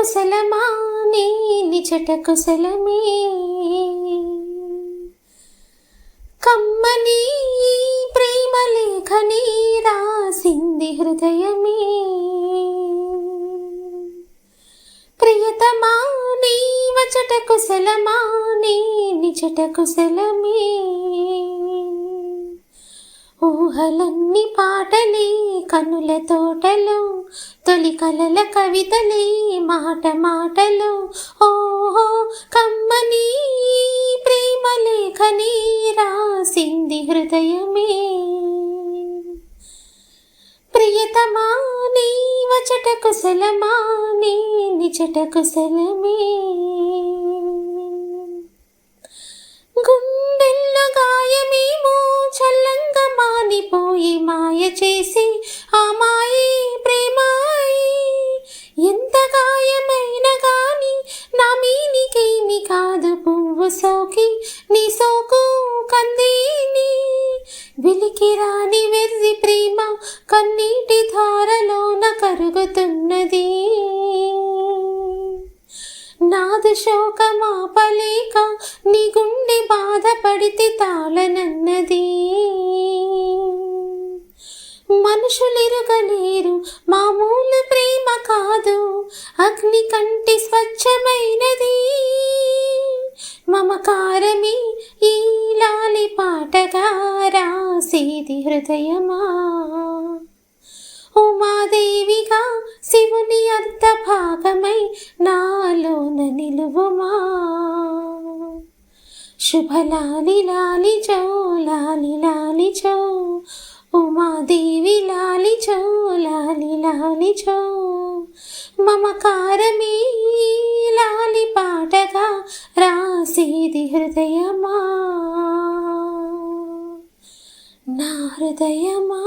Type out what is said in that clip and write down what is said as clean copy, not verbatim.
కుశలమా నీ నిజట కుశలమే. కమ్మని ప్రేమ లేఖని రాసింది హృదయమే. ప్రియతమా నీ వచట కుశలమా నీ నిజట కుశలమే. ఊహలన్నీ పాటలే కనుల తోటలో, తొలి కలల కవితలే మాట మాటలో. ఓహో కమ్మని ప్రేమ లేఖని రాసింది హృదయమే. ప్రియతమా నీ వచట కుశలమా నీ నిజట కుశలమే. గుండెల్లో గాయమేమో చల్లంగా మానిపోయి మాయ చేసి ఆ మాయే ప్రేమాయి. ఎంత గాయమైన గాని నా మీనికేమి కాదు పువ్వు సోకి నీ సోకు కందేని. వెలికి రాని వెర్రి ప్రేమ కన్నీటి ధారలోన కరుగుతున్నది. నాదు శోకమాపలేక నీ గుండె బాధపడితే తాళనన్నది. మనుషులెరుగలేరు మామూలు ప్రేమ కాదు, అగ్ని కంటి స్వచ్ఛమైనది. మమకారమే ఈ లాలి పాటగా రాసేది హృదయమా. ఉమాదేవిగా శివుని అర్ధ భాగమై నాలోన నిలువుమా. శుభలాలి లాలి జో లాలి లాలి జో, ఉమాదేవి లాలి జో లాలి లాలి జో. మమకారమే లాలి పాటగా రాసేది హృదయమా, నా హృదయమా.